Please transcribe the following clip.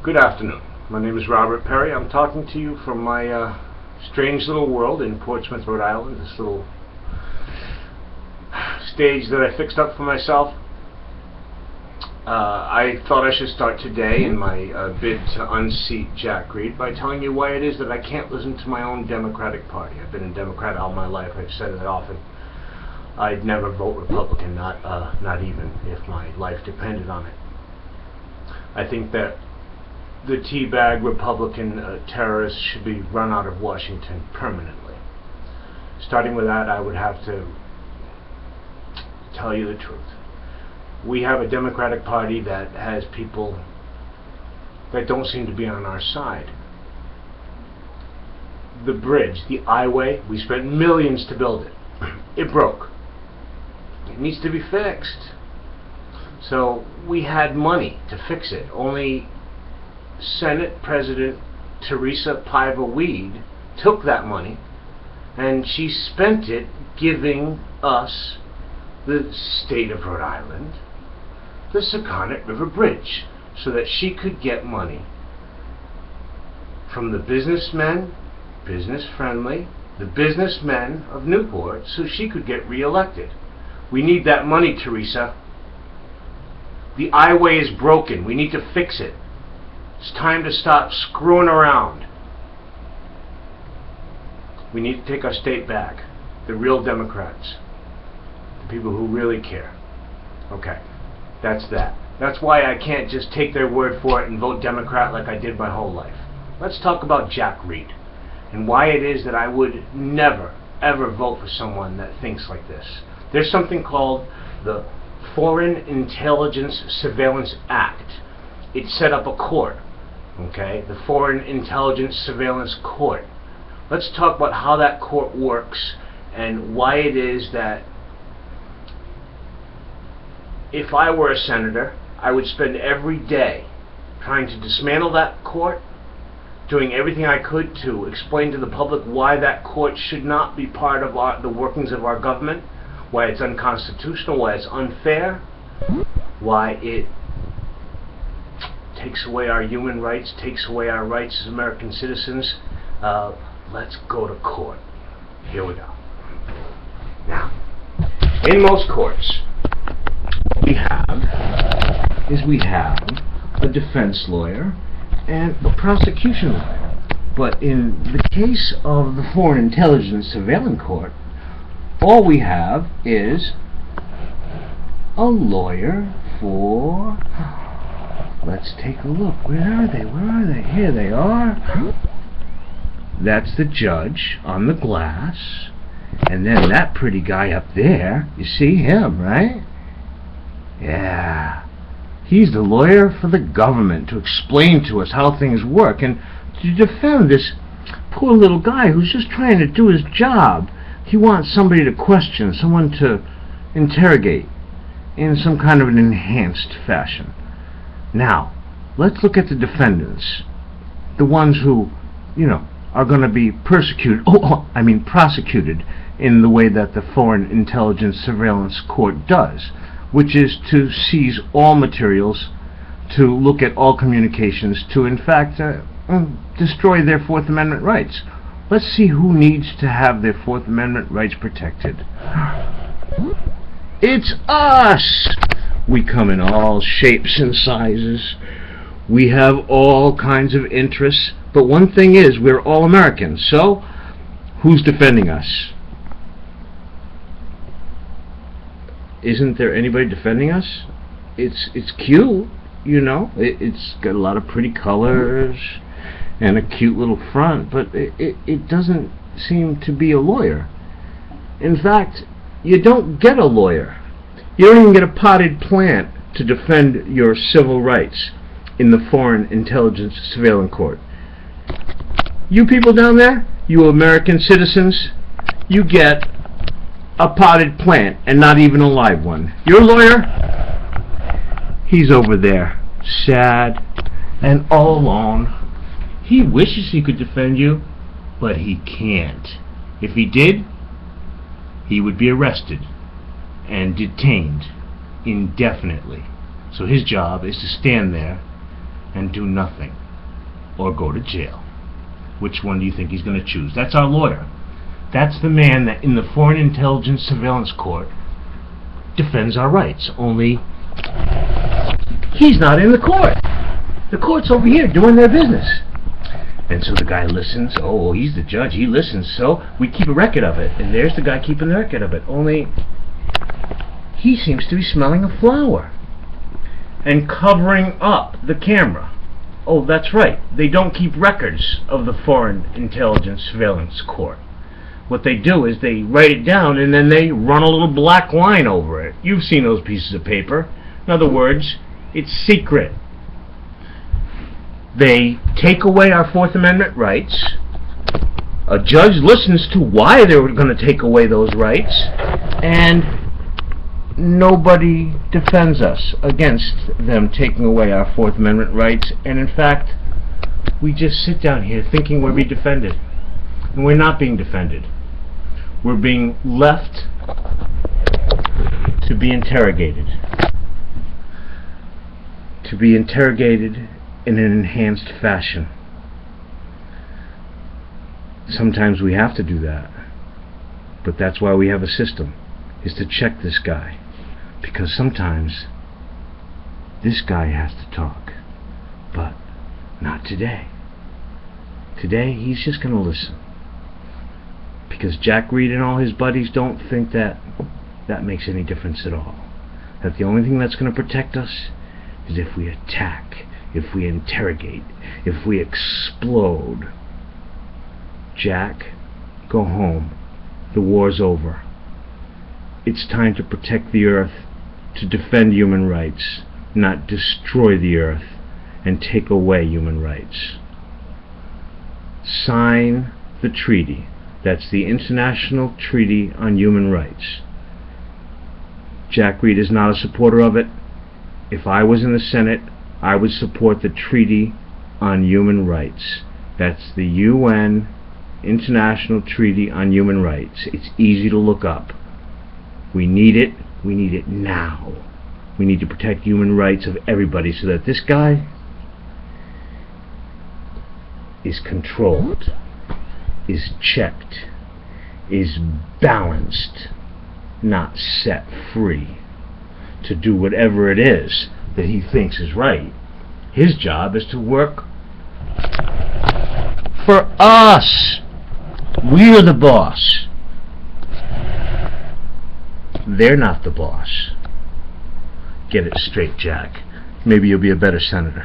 Good afternoon. My name is Robert Perry. I'm talking to you from my strange little world in Portsmouth, Rhode Island, this little stage that I fixed up for myself. I thought I should start today in my bid to unseat Jack Reed by telling you why it is that I can't listen to my own Democratic Party. I've been a Democrat all my life. I've said it often. I'd never vote Republican, not even if my life depended on it. I think that the teabag Republican terrorists should be run out of Washington permanently. Starting with that, I would have to tell you the truth. We have a Democratic Party that has people that don't seem to be on our side. The bridge, the highway, we spent millions to build it. It broke. It needs to be fixed. So we had money to fix it. Only Senate President Teresa Paiva-Weed took that money and she spent it giving us, the state of Rhode Island, the Secundit River Bridge, so that she could get money from the businessmen, business-friendly, the businessmen of Newport, so she could get re-elected. We need that money, Teresa. The highway is broken. We need to fix it. It's time to stop screwing around. We need to take our state back. The real Democrats. The people who really care. Okay, that's that. That's why I can't just take their word for it and vote Democrat like I did my whole life. Let's talk about Jack Reed and why it is that I would never, ever vote for someone that thinks like this. There's something called the Foreign Intelligence Surveillance Act. It set up a court. Okay, the Foreign Intelligence Surveillance Court. Let's talk about how that court works and why it is that if I were a senator, I would spend every day trying to dismantle that court, doing everything I could to explain to the public why that court should not be part of the workings of our government, why it's unconstitutional, why it's unfair, why it takes away our human rights, takes away our rights as American citizens. Let's go to court. Here we go. Now, in most courts, what we have a defense lawyer and a prosecution lawyer. But in the case of the Foreign Intelligence Surveillance Court, all we have is a lawyer for... Let's take a look. Where are they? Where are they? Here they are. That's the judge on the glass. And then that pretty guy up there. You see him, right? Yeah. He's the lawyer for the government to explain to us how things work and to defend this poor little guy who's just trying to do his job. He wants somebody to question, someone to interrogate in some kind of an enhanced fashion. Now, let's look at the defendants, the ones who, are going to be prosecuted in the way that the Foreign Intelligence Surveillance Court does, which is to seize all materials, to look at all communications, to in fact destroy their Fourth Amendment rights. Let's see who needs to have their Fourth Amendment rights protected. It's us! We come in all shapes and sizes. We have all kinds of interests. But one thing is, we're all Americans. So, who's defending us? Isn't there anybody defending us? It's cute, It's got a lot of pretty colors and a cute little front. But it doesn't seem to be a lawyer. In fact, you don't get a lawyer. You don't even get a potted plant to defend your civil rights in the Foreign Intelligence Surveillance Court. You people down there, you American citizens, you get a potted plant and not even a live one. Your lawyer, he's over there, sad and all alone. He wishes he could defend you, but he can't. If he did, he would be arrested and detained indefinitely. So his job is to stand there and do nothing, or go to jail? Which one do you think he's going to choose? That's our lawyer. That's the man that in the Foreign Intelligence Surveillance Court defends our rights. Only he's not in the court. The court's over here doing their business. And so the guy listens. Oh, he's the judge. He listens. So we keep a record of it. And there's the guy keeping the record of it. Only he seems to be smelling a flower and covering up the camera. Oh, that's right. They don't keep records of the Foreign Intelligence Surveillance Court. What they do is they write it down and then they run a little black line over it. You've seen those pieces of paper. In other words, it's secret. They take away our Fourth Amendment rights. A judge listens to why they were going to take away those rights, and nobody defends us against them taking away our Fourth Amendment rights. And in fact, we just sit down here thinking we're being defended. And we're not being defended. We're being left to be interrogated. To be interrogated in an enhanced fashion. Sometimes we have to do that. But that's why we have a system, is to check this guy. Because sometimes this guy has to talk. But not today. Today he's just going to listen. Because Jack Reed and all his buddies don't think that makes any difference at all. That the only thing that's going to protect us is if we attack, if we interrogate, if we explode. Jack, go home. The war's over. It's time to protect the earth, to defend human rights, not destroy the earth and take away human rights. Sign the treaty. That's the International Treaty on Human Rights. Jack Reed is not a supporter of it. If I was in the Senate, I would support the Treaty on Human Rights. That's the UN International Treaty on Human Rights. It's easy to look up. We need it. We need it now. We need to protect human rights of everybody so that this guy is controlled, is checked, is balanced, not set free to do whatever it is that he thinks is right. His job is to work for us. We're the boss. They're not the boss. Get it straight, Jack. Maybe you'll be a better senator.